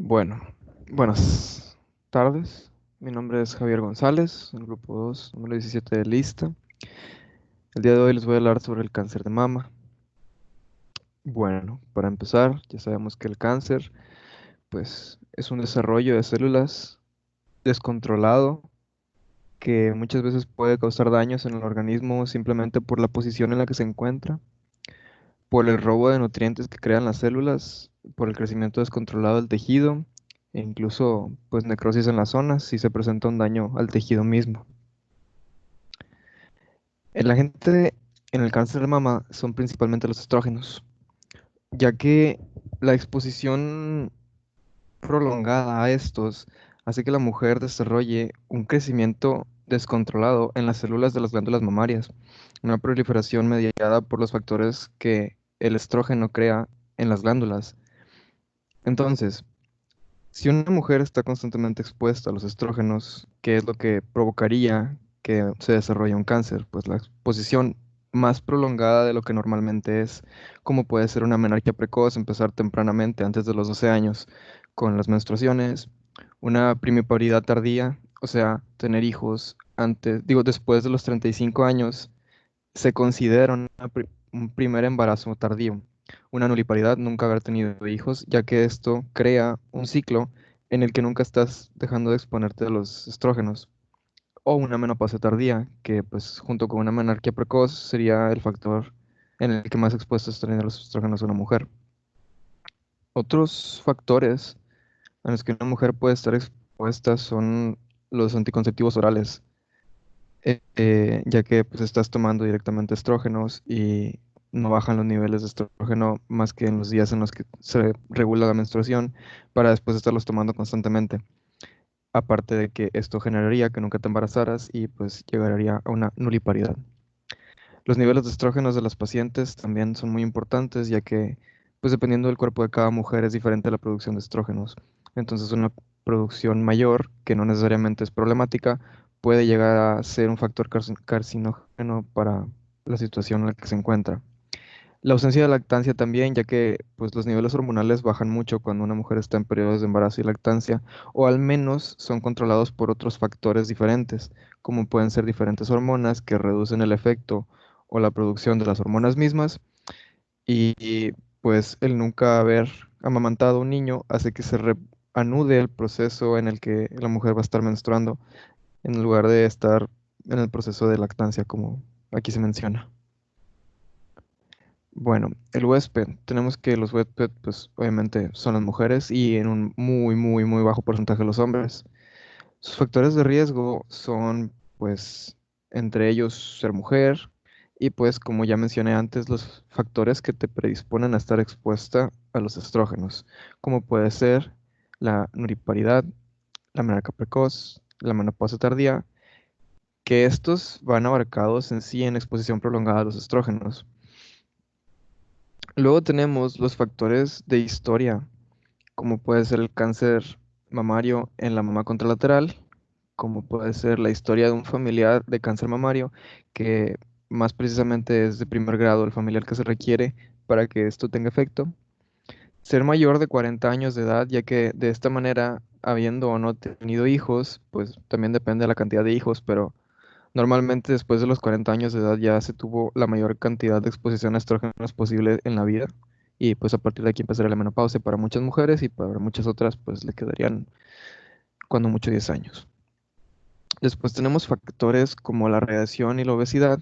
Bueno, buenas tardes. Mi nombre es Javier González, el grupo 2, número 17 de lista. El día de hoy les voy a hablar sobre el cáncer de mama. Bueno, para empezar, ya sabemos que el cáncer, pues, es un desarrollo de células descontrolado que muchas veces puede causar daños en el organismo simplemente por la posición en la que se encuentra, por el robo de nutrientes que crean las células, por el crecimiento descontrolado del tejido e incluso pues necrosis en las zonas si se presenta un daño al tejido mismo. En la gente en el cáncer de mama son principalmente los estrógenos, ya que la exposición prolongada a estos hace que la mujer desarrolle un crecimiento descontrolado en las células de las glándulas mamarias, una proliferación mediada por los factores que el estrógeno crea en las glándulas. Entonces, si una mujer está constantemente expuesta a los estrógenos, ¿qué es lo que provocaría que se desarrolle un cáncer? Pues la exposición más prolongada de lo que normalmente es, como puede ser una menarquia precoz, empezar tempranamente, antes de los 12 años, con las menstruaciones, una primiparidad tardía, o sea, tener hijos antes, digo, después de los 35 años, se considera un primer embarazo tardío, una nuliparidad, nunca haber tenido hijos, ya que esto crea un ciclo en el que nunca estás dejando de exponerte a los estrógenos, o una menopausia tardía, que pues junto con una menarquia precoz sería el factor en el que más expuestos estarían los estrógenos a una mujer. Otros factores a los que una mujer puede estar expuesta son los anticonceptivos orales, ya que pues estás tomando directamente estrógenos y no bajan los niveles de estrógeno más que en los días en los que se regula la menstruación para después estarlos tomando constantemente. Aparte de que esto generaría que nunca te embarazaras y pues llegaría a una nuliparidad. Los niveles de estrógenos de las pacientes también son muy importantes, ya que pues dependiendo del cuerpo de cada mujer es diferente la producción de estrógenos. Entonces una producción mayor, que no necesariamente es problemática, puede llegar a ser un factor carcinógeno para la situación en la que se encuentra. La ausencia de lactancia también, ya que pues, los niveles hormonales bajan mucho cuando una mujer está en periodos de embarazo y lactancia, o al menos son controlados por otros factores diferentes, como pueden ser diferentes hormonas que reducen el efecto o la producción de las hormonas mismas, y pues el nunca haber amamantado a un niño hace que se reanude el proceso en el que la mujer va a estar menstruando, en lugar de estar en el proceso de lactancia, como aquí se menciona. Bueno, el huésped, tenemos que los huéspedes, pues obviamente son las mujeres y en un muy bajo porcentaje los hombres. Sus factores de riesgo son, pues, entre ellos ser mujer y, pues, como ya mencioné antes, los factores que te predisponen a estar expuesta a los estrógenos, como puede ser la nuriparidad, la menarquia precoz, la menopausia tardía, que estos van abarcados en sí en exposición prolongada a los estrógenos. Luego tenemos los factores de historia, como puede ser el cáncer mamario en la mama contralateral, como puede ser la historia de un familiar de cáncer mamario, que más precisamente es de primer grado el familiar que se requiere para que esto tenga efecto. Ser mayor de 40 años de edad, ya que de esta manera, habiendo o no tenido hijos, pues también depende de la cantidad de hijos, pero normalmente después de los 40 años de edad ya se tuvo la mayor cantidad de exposición a estrógenos posible en la vida. Y pues a partir de aquí empezaría la menopausia para muchas mujeres y para muchas otras pues le quedarían cuando mucho 10 años. Después tenemos factores como la radiación y la obesidad,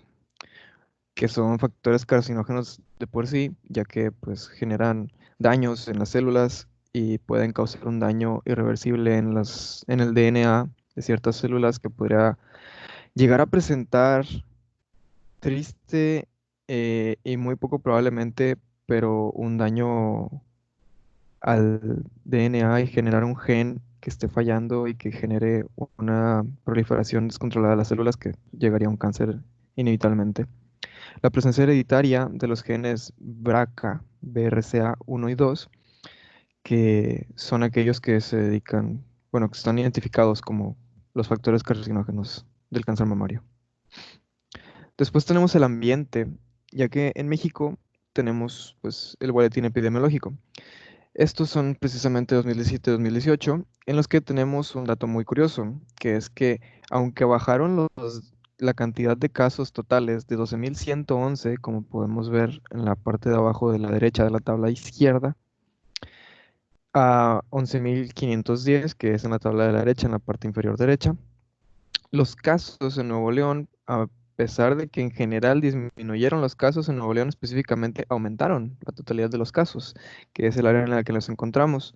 que son factores carcinógenos de por sí, ya que pues generan daños en las células y pueden causar un daño irreversible en el DNA de ciertas células que podría llegar a presentar triste y muy poco probablemente, pero un daño al DNA y generar un gen que esté fallando y que genere una proliferación descontrolada de las células que llegaría a un cáncer inevitablemente. La presencia hereditaria de los genes BRCA, BRCA1 y 2, que son aquellos que se dedican, bueno, que están identificados como los factores carcinógenos del cáncer mamario. Después tenemos el ambiente, ya que en México tenemos pues el boletín epidemiológico. Estos son precisamente 2017 y 2018, en los que tenemos un dato muy curioso, que es que aunque bajaron la cantidad de casos totales de 12.111, como podemos ver en la parte de abajo de la derecha de la tabla izquierda, a 11.510, que es en la tabla de la derecha, en la parte inferior derecha, los casos en Nuevo León, a pesar de que en general disminuyeron los casos, en Nuevo León específicamente aumentaron la totalidad de los casos, que es el área en la que nos encontramos.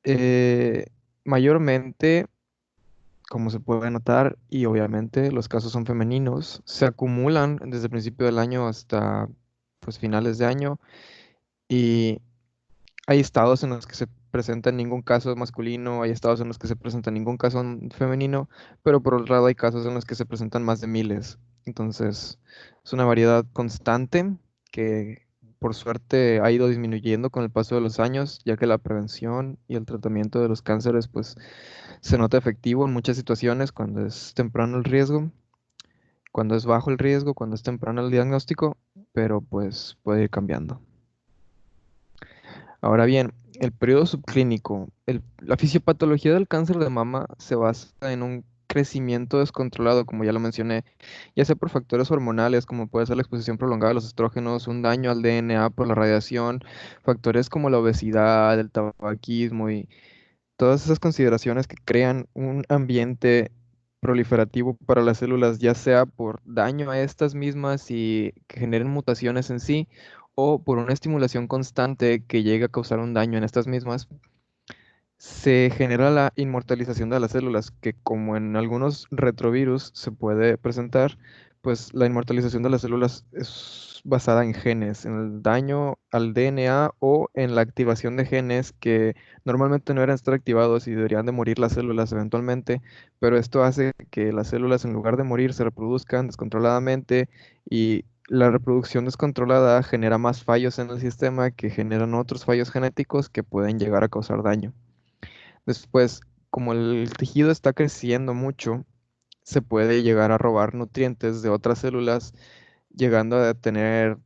Eh, Mayormente, como se puede notar, y obviamente los casos son femeninos, se acumulan desde el principio del año hasta pues finales de año, y hay estados en los que se presenta ningún caso masculino, hay estados en los que se presenta ningún caso femenino, pero por otro lado hay casos en los que se presentan más de miles. Entonces, es una variedad constante que por suerte ha ido disminuyendo con el paso de los años, ya que la prevención y el tratamiento de los cánceres pues se nota efectivo en muchas situaciones cuando es temprano el riesgo, cuando es bajo el riesgo, cuando es temprano el diagnóstico, pero pues puede ir cambiando. Ahora bien, el periodo subclínico. La fisiopatología del cáncer de mama se basa en un crecimiento descontrolado, como ya lo mencioné, ya sea por factores hormonales, como puede ser la exposición prolongada a los estrógenos, un daño al DNA por la radiación, factores como la obesidad, el tabaquismo y todas esas consideraciones que crean un ambiente proliferativo para las células, ya sea por daño a estas mismas y que generen mutaciones en sí, o por una estimulación constante que llegue a causar un daño en estas mismas, se genera la inmortalización de las células, que como en algunos retrovirus se puede presentar, pues la inmortalización de las células es basada en genes, en el daño al DNA o en la activación de genes que normalmente no eran estar activados y deberían de morir las células eventualmente, pero esto hace que las células en lugar de morir se reproduzcan descontroladamente y la reproducción descontrolada genera más fallos en el sistema que generan otros fallos genéticos que pueden llegar a causar daño. Después, como el tejido está creciendo mucho, se puede llegar a robar nutrientes de otras células, llegando a tener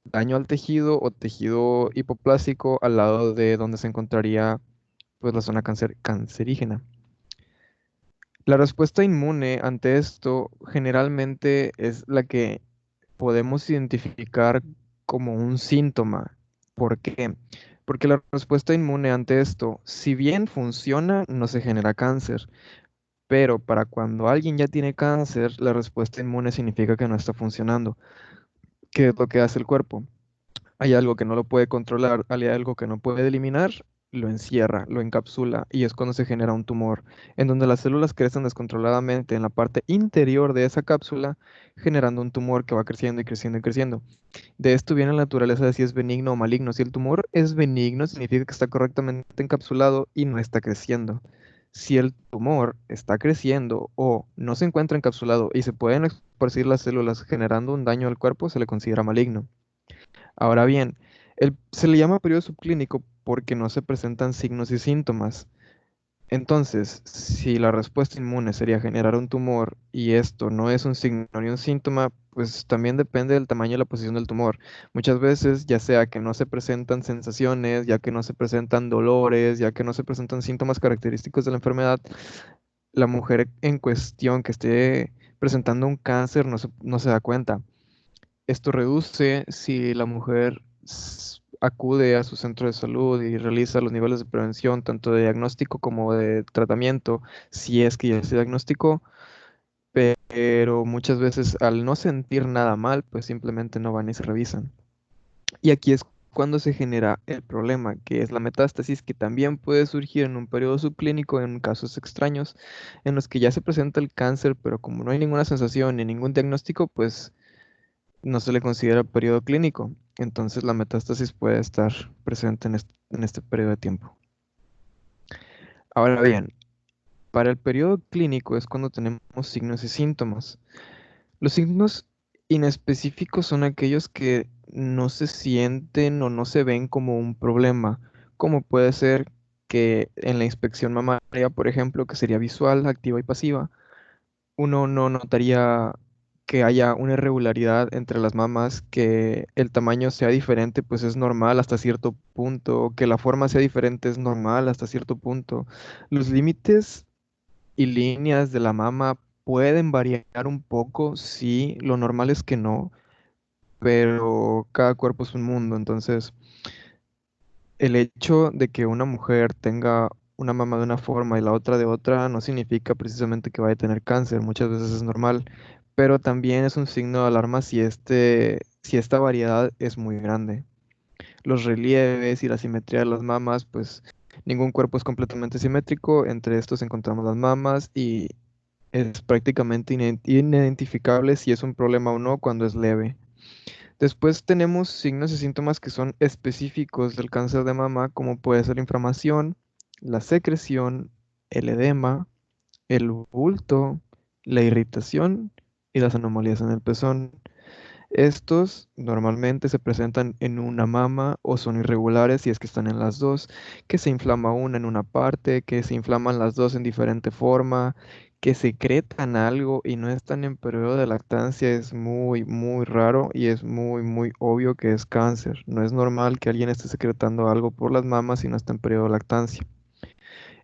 daño al tejido o tejido hipoplásico al lado de donde se encontraría pues, la zona cancerígena. La respuesta inmune ante esto generalmente es la que podemos identificar como un síntoma. ¿Por qué? Porque la respuesta inmune ante esto, si bien funciona, no se genera cáncer. Pero para cuando alguien ya tiene cáncer, la respuesta inmune significa que no está funcionando. ¿Qué es lo que hace el cuerpo? Hay algo que no lo puede controlar, hay algo que no puede eliminar, lo encierra, lo encapsula y es cuando se genera un tumor, en donde las células crecen descontroladamente en la parte interior de esa cápsula, generando un tumor que va creciendo y creciendo y creciendo. De esto viene la naturaleza de si es benigno o maligno. Si el tumor es benigno, significa que está correctamente encapsulado y no está creciendo. Si el tumor está creciendo o no se encuentra encapsulado y se pueden esparcir las células generando un daño al cuerpo, se le considera maligno. Ahora bien, se le llama periodo subclínico porque no se presentan signos y síntomas. Entonces, si la respuesta inmune sería generar un tumor y esto no es un signo ni un síntoma, pues también depende del tamaño y la posición del tumor. Muchas veces, ya sea que no se presentan sensaciones, ya que no se presentan dolores, ya que no se presentan síntomas característicos de la enfermedad, la mujer en cuestión que esté presentando un cáncer no se da cuenta. Esto reduce si la mujer acude a su centro de salud y realiza los niveles de prevención, tanto de diagnóstico como de tratamiento, si es que ya se diagnosticó, pero muchas veces al no sentir nada mal, pues simplemente no van y se revisan. Y aquí es cuando se genera el problema, que es la metástasis, que también puede surgir en un periodo subclínico en casos extraños, en los que ya se presenta el cáncer, pero como no hay ninguna sensación ni ningún diagnóstico, pues no se le considera periodo clínico. Entonces la metástasis puede estar presente en este periodo de tiempo. Ahora bien, para el periodo clínico es cuando tenemos signos y síntomas. Los signos inespecíficos son aquellos que no se sienten o no se ven como un problema, como puede ser que en la inspección mamaria, por ejemplo, que sería visual, activa y pasiva, uno no notaría que haya una irregularidad entre las mamas, que el tamaño sea diferente, pues es normal hasta cierto punto, que la forma sea diferente es normal hasta cierto punto. Los límites y líneas de la mama pueden variar un poco, sí, lo normal es que no, pero cada cuerpo es un mundo, entonces el hecho de que una mujer tenga una mama de una forma y la otra de otra no significa precisamente que vaya a tener cáncer, muchas veces es normal, pero también es un signo de alarma si esta variedad es muy grande. Los relieves y la simetría de las mamas, pues ningún cuerpo es completamente simétrico, entre estos encontramos las mamas y es prácticamente inidentificable si es un problema o no cuando es leve. Después tenemos signos y síntomas que son específicos del cáncer de mama, como puede ser la inflamación, la secreción, el edema, el bulto, la irritación y las anomalías en el pezón. Estos normalmente se presentan en una mama o son irregulares si es que están en las dos, que se inflama una en una parte, que se inflaman las dos en diferente forma, que secretan algo y no están en periodo de lactancia es muy, muy raro y es muy, muy obvio que es cáncer. No es normal que alguien esté secretando algo por las mamas y no está en periodo de lactancia.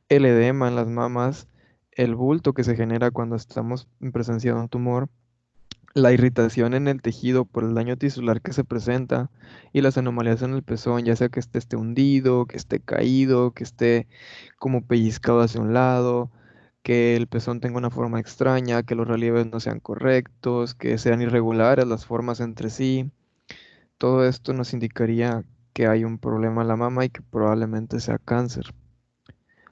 El edema en las mamas, el bulto que se genera cuando estamos en presencia de un tumor, la irritación en el tejido por el daño tisular que se presenta y las anomalías en el pezón, ya sea que esté hundido, que esté caído, que esté como pellizcado hacia un lado, que el pezón tenga una forma extraña, que los relieves no sean correctos, que sean irregulares las formas entre sí. Todo esto nos indicaría que hay un problema en la mama y que probablemente sea cáncer.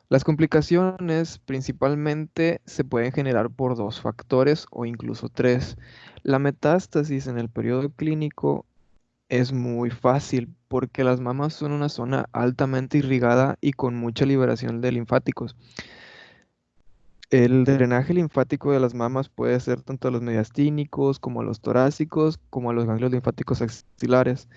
Las complicaciones principalmente se pueden generar por dos factores o incluso tres. La metástasis en el periodo clínico es muy fácil porque las mamas son una zona altamente irrigada y con mucha liberación de linfáticos. El drenaje linfático de las mamas puede ser tanto a los mediastínicos como a los torácicos como a los ganglios linfáticos axilares,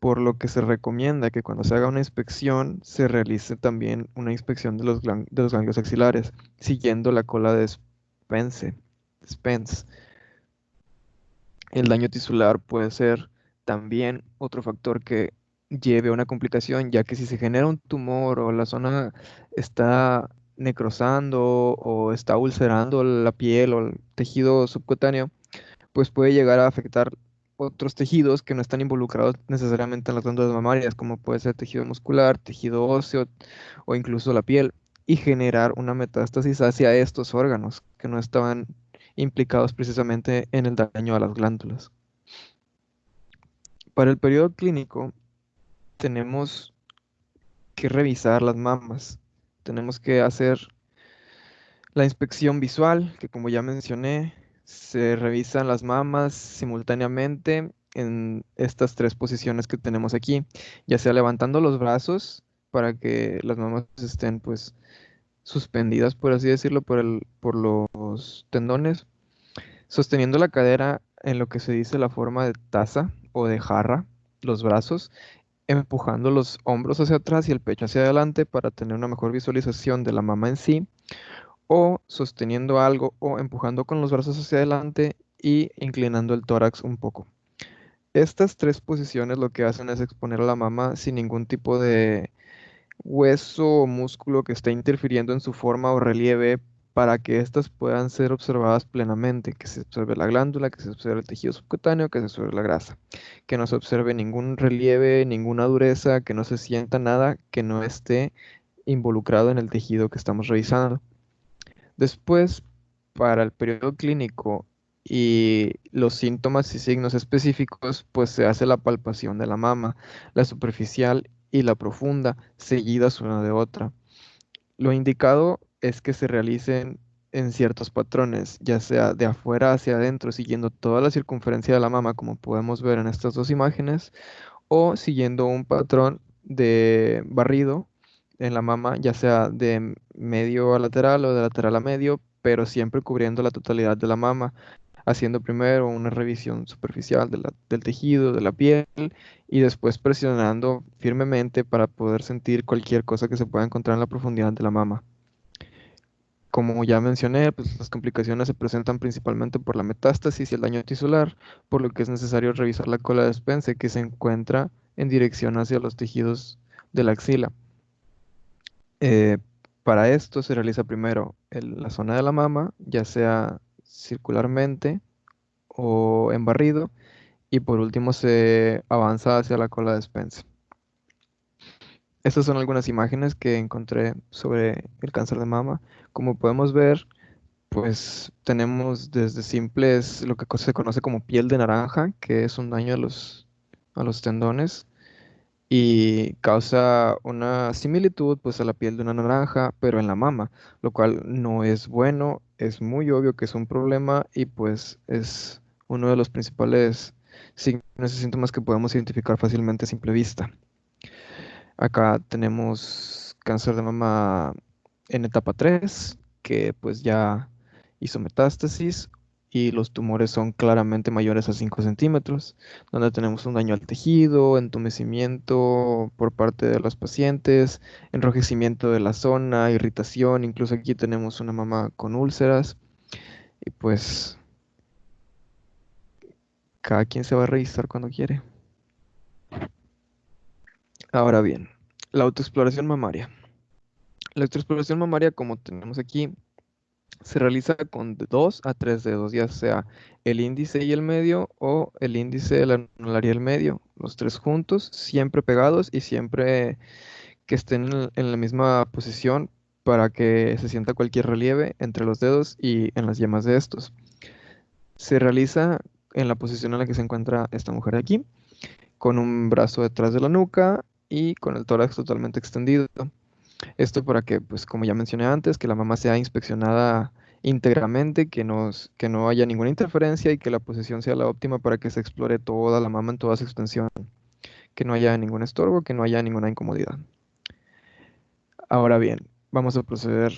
por lo que se recomienda que cuando se haga una inspección se realice también una inspección de de los ganglios axilares, siguiendo la cola de Spence. El daño tisular puede ser también otro factor que lleve a una complicación, ya que si se genera un tumor o la zona está necrosando o está ulcerando la piel o el tejido subcutáneo, pues puede llegar a afectar otros tejidos que no están involucrados necesariamente en las glándulas mamarias, como puede ser tejido muscular, tejido óseo o incluso la piel, y generar una metástasis hacia estos órganos que no estaban implicados precisamente en el daño a las glándulas. Para el periodo clínico tenemos que revisar las mamas, tenemos que hacer la inspección visual, que como ya mencioné, se revisan las mamas simultáneamente en estas tres posiciones que tenemos aquí, ya sea levantando los brazos para que las mamas estén pues suspendidas, por así decirlo, por los tendones, sosteniendo la cadera en lo que se dice la forma de taza o de jarra, los brazos, empujando los hombros hacia atrás y el pecho hacia adelante para tener una mejor visualización de la mama en sí, o sosteniendo algo o empujando con los brazos hacia adelante y inclinando el tórax un poco. Estas tres posiciones lo que hacen es exponer a la mama sin ningún tipo de hueso o músculo que esté interfiriendo en su forma o relieve para que éstas puedan ser observadas plenamente, que se observe la glándula, que se observe el tejido subcutáneo, que se observe la grasa, que no se observe ningún relieve, ninguna dureza, que no se sienta nada que no esté involucrado en el tejido que estamos revisando. Después, para el periodo clínico y los síntomas y signos específicos, pues se hace la palpación de la mama, la superficial y la profunda, seguidas una de otra. Lo indicado es que se realicen en ciertos patrones, ya sea de afuera hacia adentro, siguiendo toda la circunferencia de la mama, como podemos ver en estas dos imágenes, o siguiendo un patrón de barrido en la mama, ya sea de medio a lateral o de lateral a medio, pero siempre cubriendo la totalidad de la mama, haciendo primero una revisión superficial del tejido, de la piel, y después presionando firmemente para poder sentir cualquier cosa que se pueda encontrar en la profundidad de la mama. Como ya mencioné, pues las complicaciones se presentan principalmente por la metástasis y el daño tisular, por lo que es necesario revisar la cola de Spence que se encuentra en dirección hacia los tejidos de la axila. Eh, para esto se realiza primero la zona de la mama, ya sea circularmente o en barrido, y por último se avanza hacia la cola de Spence. Estas son algunas imágenes que encontré sobre el cáncer de mama. Como podemos ver, pues tenemos desde simples, lo que se conoce como piel de naranja, que es un daño a los tendones y causa una similitud pues a la piel de una naranja, pero en la mama, lo cual no es bueno, es muy obvio que es un problema y pues es uno de los principales signos y síntomas que podemos identificar fácilmente a simple vista. Acá tenemos cáncer de mama en etapa 3 que pues ya hizo metástasis y los tumores son claramente mayores a 5 centímetros, donde tenemos un daño al tejido, entumecimiento por parte de los pacientes, enrojecimiento de la zona, irritación, incluso aquí tenemos una mama con úlceras y pues cada quien se va a revisar cuando quiere. Ahora bien, la autoexploración mamaria. La autoexploración mamaria, como tenemos aquí, se realiza con de 2 a 3 dedos, ya sea el índice y el medio o el índice, el anular y el medio, los tres juntos, siempre pegados y siempre que estén en la misma posición para que se sienta cualquier relieve entre los dedos y en las yemas de estos. Se realiza en la posición en la que se encuentra esta mujer de aquí, con un brazo detrás de la nuca y con el tórax totalmente extendido. Esto para que, pues como ya mencioné antes, que la mama sea inspeccionada íntegramente, que no haya ninguna interferencia y que la posición sea la óptima para que se explore toda la mama en toda su extensión, que no haya ningún estorbo, que no haya ninguna incomodidad. Ahora bien, vamos a proceder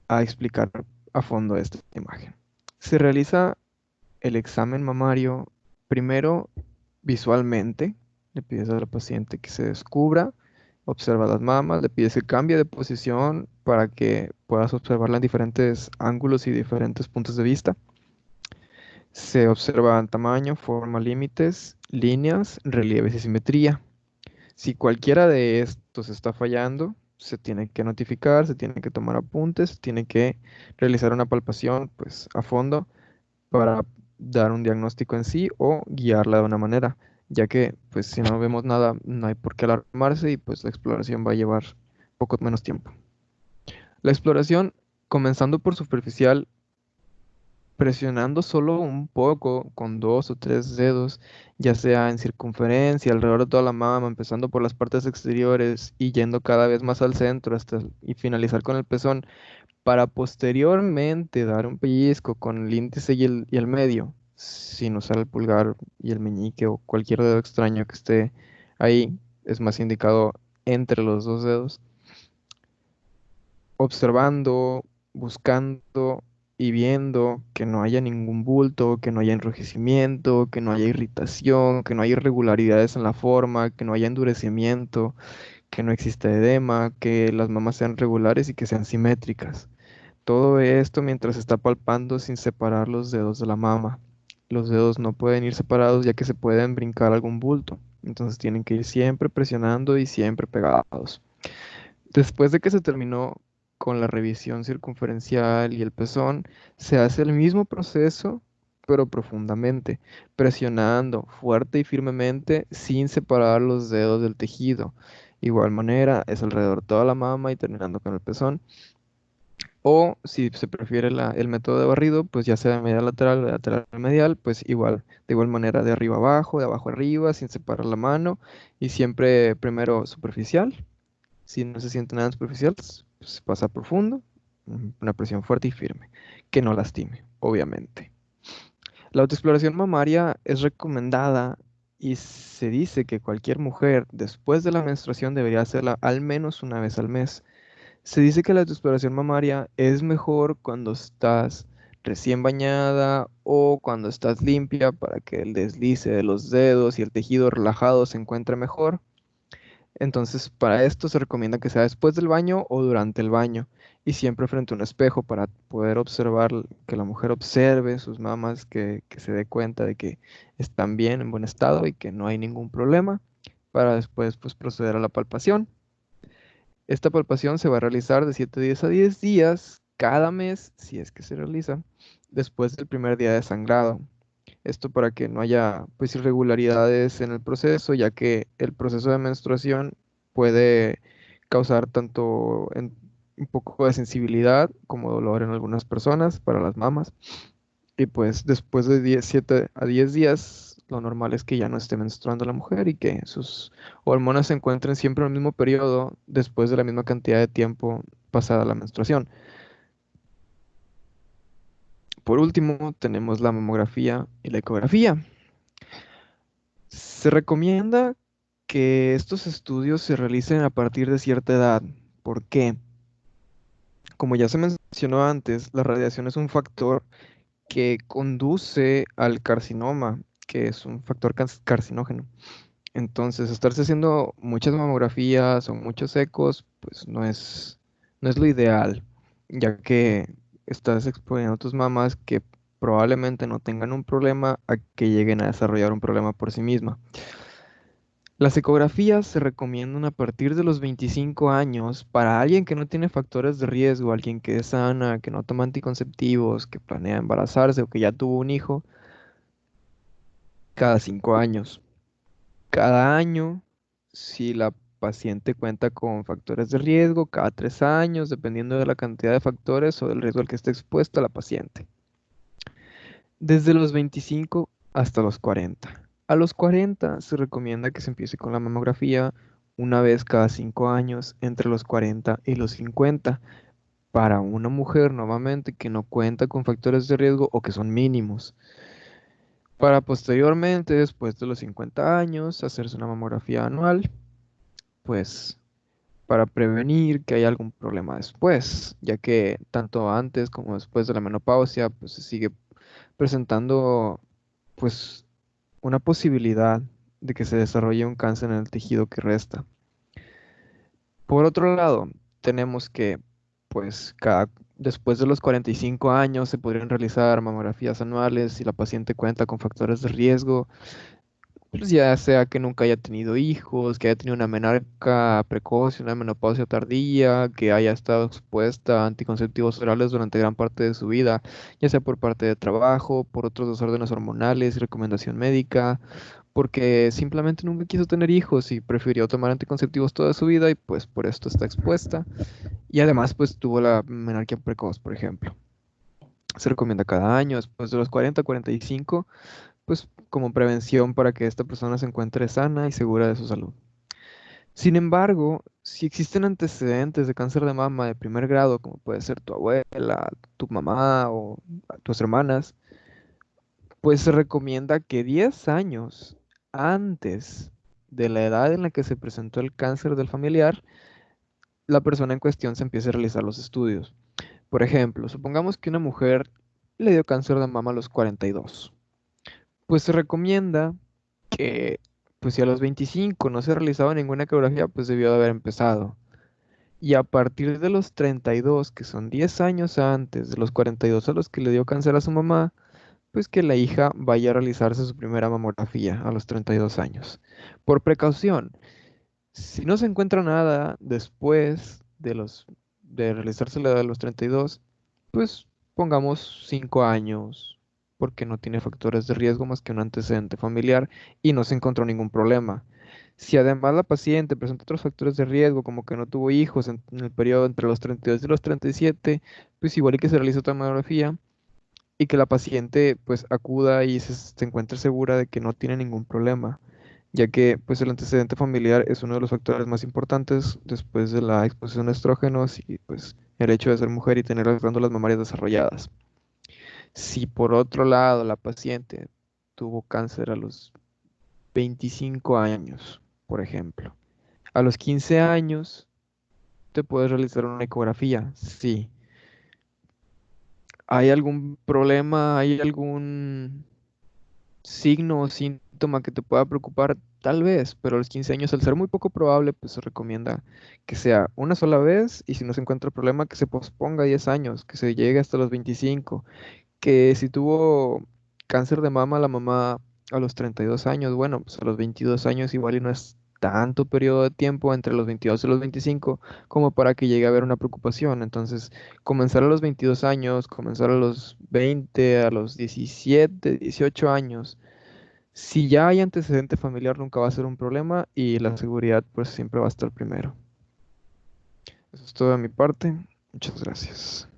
a explicar a fondo esta imagen. Se realiza el examen mamario primero visualmente, le pides a la paciente que se descubra, observa las mamas, le pides que cambie de posición para que puedas observarla en diferentes ángulos y diferentes puntos de vista. Se observa tamaño, forma, límites, líneas, relieves y simetría. Si cualquiera de estos está fallando, se tiene que notificar, se tiene que tomar apuntes, se tiene que realizar una palpación pues a fondo para dar un diagnóstico en sí o guiarla de una manera, ya que pues si no vemos nada no hay por qué alarmarse y pues la exploración va a llevar poco menos tiempo. La exploración, comenzando por superficial, presionando solo un poco con 2 o 3 dedos, ya sea en circunferencia, alrededor de toda la mama, empezando por las partes exteriores y yendo cada vez más al centro hasta y finalizar con el pezón, para posteriormente dar un pellizco con el índice y el medio, sin usar el pulgar y el meñique o cualquier dedo extraño que esté ahí, es más indicado entre los dos dedos, observando, buscando y viendo que no haya ningún bulto, que no haya enrojecimiento, que no haya irritación, que no haya irregularidades en la forma, que no haya endurecimiento, que no exista edema, que las mamas sean regulares y que sean simétricas. Todo esto mientras está palpando sin separar los dedos de la mama. Los dedos no pueden ir separados ya que se pueden brincar algún bulto. Entonces tienen que ir siempre presionando y siempre pegados. Después de que se terminó con la revisión circunferencial y el pezón, se hace el mismo proceso, pero profundamente, presionando fuerte y firmemente sin separar los dedos del tejido. Igual manera, es alrededor de toda la mama y terminando con el pezón. O si se prefiere el método de barrido, pues ya sea de medial lateral o de lateral medial, pues igual, de igual manera de arriba abajo, de abajo arriba, sin separar la mano y siempre primero superficial. Si no se siente nada superficial, pues se pasa profundo, una presión fuerte y firme, que no lastime, obviamente. La autoexploración mamaria es recomendada y se dice que cualquier mujer después de la menstruación debería hacerla al menos una vez al mes. Se dice que la autoexploración mamaria es mejor cuando estás recién bañada o cuando estás limpia para que el deslice de los dedos y el tejido relajado se encuentre mejor. Entonces, para esto se recomienda que sea después del baño o durante el baño. y siempre frente a un espejo para poder observar, que la mujer observe sus mamas, que se dé cuenta de que están bien, en buen estado y que no hay ningún problema, para después pues proceder a la palpación. Esta palpación se va a realizar de 7 días a 10 días cada mes, si es que se realiza, después del primer día de sangrado. Esto para que no haya pues irregularidades en el proceso, ya que el proceso de menstruación puede causar tanto un poco de sensibilidad como dolor en algunas personas para las mamas. Y pues después de 7 a 10 días, lo normal es que ya no esté menstruando la mujer y que sus hormonas se encuentren siempre en el mismo periodo después de la misma cantidad de tiempo pasada la menstruación. Por último, tenemos la mamografía y la ecografía. Se recomienda que estos estudios se realicen a partir de cierta edad. ¿Por qué? Como ya se mencionó antes, la radiación es un factor que conduce al carcinoma, que es un factor carcinógeno. Entonces, estarse haciendo muchas mamografías o muchos ecos, pues no es lo ideal, ya que estás exponiendo a tus mamás que probablemente no tengan un problema a que lleguen a desarrollar un problema por sí misma. Las ecografías se recomiendan a partir de los 25 años para alguien que no tiene factores de riesgo, alguien que es sana, que no toma anticonceptivos, que planea embarazarse o que ya tuvo un hijo, cada 5 años. Cada año, si la paciente cuenta con factores de riesgo, cada 3 años, dependiendo de la cantidad de factores o del riesgo al que esté expuesta la paciente. Desde los 25 hasta los 40. A los 40 se recomienda que se empiece con la mamografía una vez cada 5 años entre los 40 y los 50 para una mujer nuevamente que no cuenta con factores de riesgo o que son mínimos. Para posteriormente, después de los 50 años, hacerse una mamografía anual, pues para prevenir que haya algún problema después, ya que tanto antes como después de la menopausia, pues se sigue presentando pues una posibilidad de que se desarrolle un cáncer en el tejido que resta. Por otro lado, tenemos que pues después de los 45 años se podrían realizar mamografías anuales si la paciente cuenta con factores de riesgo, pues ya sea que nunca haya tenido hijos, que haya tenido una menarca precoz, una menopausia tardía, que haya estado expuesta a anticonceptivos orales durante gran parte de su vida, ya sea por parte de trabajo, por otros desórdenes hormonales y recomendación médica, porque simplemente nunca quiso tener hijos y prefirió tomar anticonceptivos toda su vida y pues por esto está expuesta. Y además pues tuvo la menarquia precoz, por ejemplo. Se recomienda cada año, después de los 40, 45 pues como prevención para que esta persona se encuentre sana y segura de su salud. Sin embargo, si existen antecedentes de cáncer de mama de primer grado, como puede ser tu abuela, tu mamá o tus hermanas, pues se recomienda que 10 años antes de la edad en la que se presentó el cáncer del familiar, la persona en cuestión se empiece a realizar los estudios. Por ejemplo, supongamos que una mujer le dio cáncer de mama a los 42. Pues se recomienda que, pues si a los 25 no se realizaba ninguna ecografía, pues debió de haber empezado. Y a partir de los 32, que son 10 años antes de los 42 a los que le dio cáncer a su mamá, pues que la hija vaya a realizarse su primera mamografía a los 32 años. Por precaución, si no se encuentra nada después de realizarse la de los 32, pues pongamos 5 años, porque no tiene factores de riesgo más que un antecedente familiar y no se encontró ningún problema. Si además la paciente presenta otros factores de riesgo, como que no tuvo hijos en el periodo entre los 32 y los 37, pues igual hay que se realice otra mamografía y que la paciente pues acuda y se encuentre segura de que no tiene ningún problema, ya que pues el antecedente familiar es uno de los factores más importantes después de la exposición a estrógenos y pues el hecho de ser mujer y tener las glándulas mamarias desarrolladas. Si por otro lado la paciente tuvo cáncer a los 25 años, por ejemplo, a los 15 años te puedes realizar una ecografía, sí. ¿Hay algún problema? ¿Hay algún signo o síntoma síntoma que te pueda preocupar, tal vez, pero a los 15 años, al ser muy poco probable, pues se recomienda que sea una sola vez y si no se encuentra el problema, que se posponga 10 años, que se llegue hasta los 25, que si tuvo cáncer de mama la mamá a los 32 años, bueno, pues a los 22 años igual y no es tanto periodo de tiempo entre los 22 y los 25 como para que llegue a haber una preocupación. Entonces, comenzar a los 22 años, comenzar a los 20, a los 17, 18 años, si ya hay antecedente familiar nunca va a ser un problema y la seguridad pues siempre va a estar primero. Eso es todo de mi parte. Muchas gracias.